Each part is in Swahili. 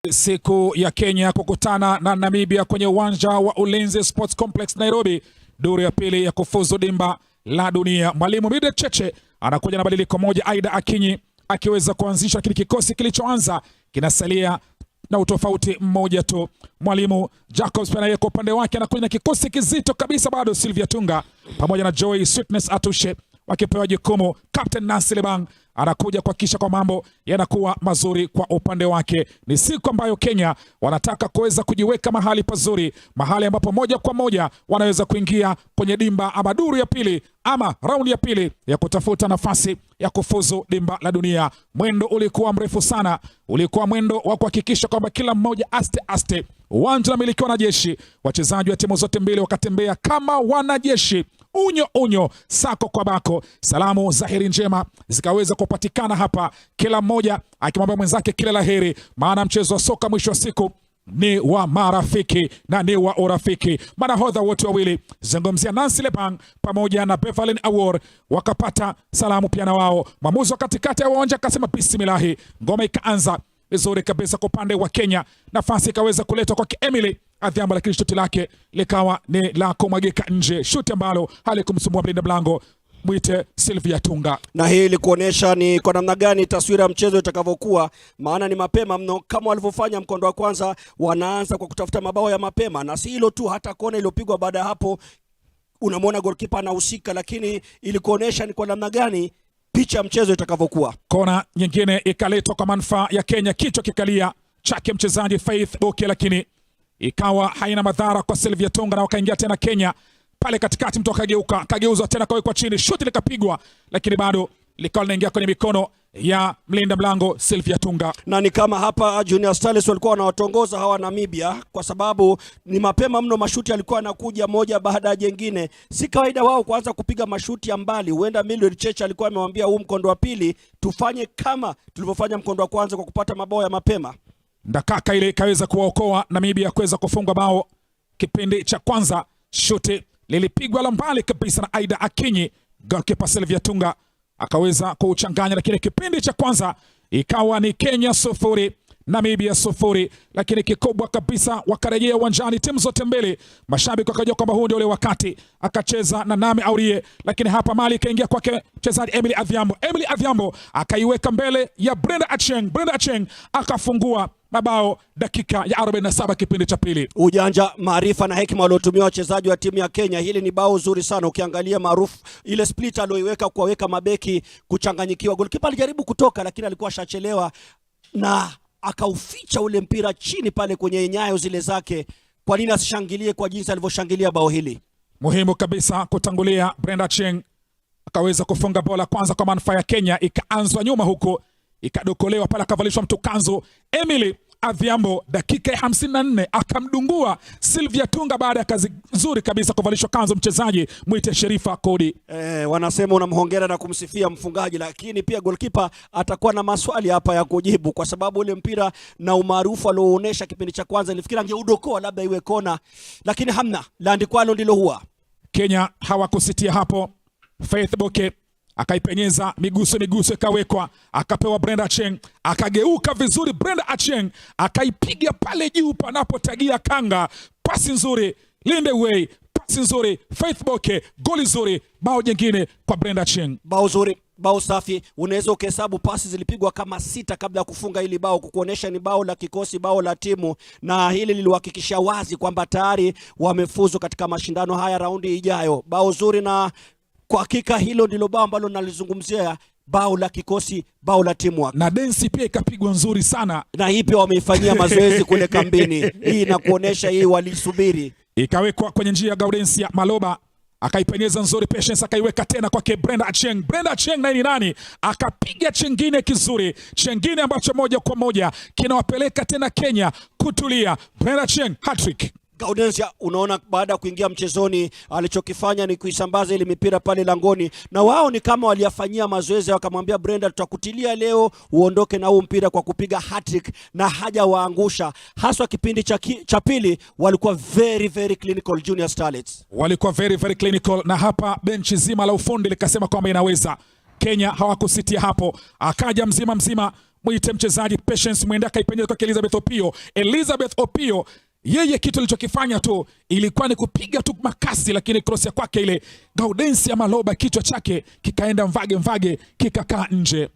Siku ya Kenya kukutana na Namibia kwenye uwanja wa Ulinzi Sports Complex Nairobi, duru ya pili ya kufuzu dimba la dunia. Mwalimu Mide Cheche anakuja na badiliko moja, Aida Akinyi akiweza kuanzisha kile kikosi kilichoanza kinasalia na utofauti mmoja tu. Mwalimu Jacobs pia kwa upande wake anakuja na kikosi kizito kabisa, bado Sylvia Tunga pamoja na Joy Sweetness Atushe wakipewa jukumu. Captain Nancy Lebang anakuja kuhakikisha kwa mambo yanakuwa mazuri kwa upande wake. Ni siku ambayo Kenya wanataka kuweza kujiweka mahali pazuri, mahali ambapo moja kwa moja wanaweza kuingia kwenye dimba ama duru ya pili ama raundi ya pili ya kutafuta nafasi ya kufuzu dimba la dunia. Mwendo ulikuwa mrefu sana, ulikuwa mwendo wa kuhakikisha kwamba kila mmoja aste aste. Uwanja unamilikiwa na jeshi, wachezaji wa timu zote mbili wakatembea kama wanajeshi, unyo unyo, sako kwa bako. Salamu za heri njema zikaweza kupatikana hapa, kila mmoja akimwambia mwenzake kila laheri, maana mchezo wa soka mwisho wa siku ni wa marafiki na ni wa urafiki. Manahodha wote wawili, zungumzia Nancy Lebang pamoja na Beverly Awor, wakapata salamu pia na wao. Mwamuzi wa katikati ya uwanja akasema bismillahi, ngoma ikaanza vizuri kabisa kwa upande wa Kenya. Nafasi ikaweza kuletwa kwa Emily Adhiambo, lakini shuti lake likawa ni la kumwagika nje, shuti ambalo halikumsumbua mlinda mlango mwite Sylvia Tunga. Na hii ili kuonesha ni kwa namna gani taswira ya mchezo itakavyokuwa, maana ni mapema mno. Kama walivyofanya mkondo wa kwanza, wanaanza kwa kutafuta mabao ya mapema, na si hilo tu, hata kona iliyopigwa baada ya hapo unamwona goalkeeper anahusika, lakini ili kuonesha ni kwa namna gani picha ya mchezo itakavyokuwa. Kona nyingine ikaletwa kwa manufaa ya Kenya, kichwa kikalia chake mchezaji Faith Boke, lakini ikawa haina madhara kwa Sylvia Tunga, na wakaingia tena Kenya pale katikati, mtu kageuzwa tena kawekwa chini, shuti likapigwa, lakini bado likawa linaingia kwenye mikono ya mlinda mlango Sylvia Tunga. Na ni kama hapa Junior Stars walikuwa wanawatongoza hawa Namibia, kwa sababu ni mapema mno, mashuti alikuwa anakuja moja baada ya jengine. Si kawaida wao kuanza kupiga mashuti ya mbali. Huenda Mildred Cheche alikuwa amemwambia huu mkondo wa pili tufanye kama tulivyofanya mkondo wa kwanza kwa kupata mabao ya mapema. Ndakaka ile ikaweza kuwaokoa Namibia kuweza kufungwa bao kipindi cha kwanza. Shuti lilipigwa la mbali kabisa na Aida Akinyi, goalkeeper Sylvia Tunga akaweza kuchanganya, lakini kipindi cha kwanza ikawa ni Kenya 0 Namibia 0, lakini kikubwa kabisa wakarejea uwanjani timu zote mbili. Mashabiki wakajua kwamba huu ndio ule wakati, akacheza na Nami Aurie, lakini hapa mali ikaingia kwake mchezaji Emily Adhiambo. Emily Adhiambo akaiweka mbele ya Brenda Acheng. Brenda Acheng akafungua mabao dakika ya 47 kipindi cha pili. Ujanja, maarifa na hekima waliotumia wachezaji wa timu ya Kenya, hili ni bao zuri sana. Ukiangalia maarufu ile split alioiweka kuwaweka mabeki kuchanganyikiwa. Goalkeeper alijaribu kutoka, lakini alikuwa ashachelewa na akauficha ule mpira chini pale kwenye nyayo zile zake. Kwa nini asishangilie kwa jinsi alivyoshangilia bao hili? Muhimu kabisa kutangulia. Brenda Cheng akaweza kufunga bola kwanza kwa manufaa ya Kenya, ikaanzwa nyuma huko, ikadokolewa pale, akavalishwa mtu kanzu. Emily Adhiambo dakika ya 54 akamdungua Sylvia Tunga baada ya kazi nzuri kabisa kuvalishwa kanzu mchezaji mwite Sherifa Kodi. Wanasema unamhongera na kumsifia mfungaji, lakini pia goalkeeper atakuwa na maswali hapa ya kujibu, kwa sababu ule mpira na umaarufu alioonyesha kipindi cha kwanza nilifikiri angeudokoa labda iwe kona, lakini hamna, laandikwalo ndilo huwa. Kenya hawakusitia hapo. Faith Boke akaipenyeza, miguso ikawekwa, akapewa Brenda Acheng, akageuka vizuri. Brenda Acheng akaipiga pale juu panapotagia kanga. Pasi nzuri Linde Way, pasi nzuri Faith Boke, goli nzuri, bao jingine kwa Brenda Acheng. Bao zuri, bao safi. Unaweza ukahesabu pasi zilipigwa kama 6 kabla ya kufunga hili bao, kukuonesha ni bao la kikosi, bao la timu, na hili liliwahakikisha wazi kwamba tayari wamefuzu katika mashindano haya raundi ijayo. Bao zuri, na kwa hakika hilo ndilo bao ambalo nalizungumzia, bao la kikosi, bao la timu. Na densi pia ikapigwa nzuri sana, na hii pia wameifanyia mazoezi kule kambini. Hii inakuonesha hii walisubiri. Ikawekwa kwenye njia ya Gaudensia Maloba, akaipenyeza nzuri. Patience akaiweka tena kwake Brenda Acheng. Brenda Acheng naye nani, akapiga chengine kizuri, chengine ambacho moja kwa moja kinawapeleka tena Kenya kutulia. Brenda Acheng hat-trick. Gaudensia, unaona baada ya kuingia mchezoni alichokifanya ni kuisambaza ile mipira pale langoni, na wao ni kama waliyafanyia mazoezi, wakamwambia Brenda tutakutilia leo uondoke na huu mpira kwa kupiga hat-trick, na haja waangusha. Haswa kipindi cha pili walikuwa very clinical. Junior Starlets walikuwa very clinical, na hapa benchi zima la ufundi likasema kwamba inaweza. Kenya hawakusitia hapo, akaja mzima mwite mchezaji Patience Mwenda, akaipenyeza kwa Elizabeth Opio. Elizabeth Opio yeye kitu alichokifanya tu ilikuwa ni kupiga tu makasi, lakini cross ya kwake ile Gaudensia Maloba kichwa chake kikaenda mvage kikakaa nje.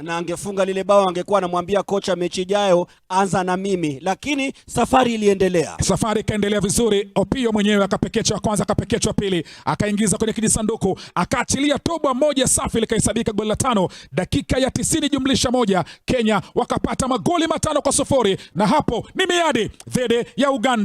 Na angefunga lile bao angekuwa anamwambia kocha mechi ijayo anza na mimi, lakini safari iliendelea. Safari ikaendelea vizuri. Opio mwenyewe akapekecha kwanza, akapekecha pili, akaingiza kwenye kijisanduku, akaachilia toba moja safi, likahesabika goli la 5 dakika ya 90+1. Kenya wakapata magoli 5-0, na hapo ni miadi dhidi ya Uganda.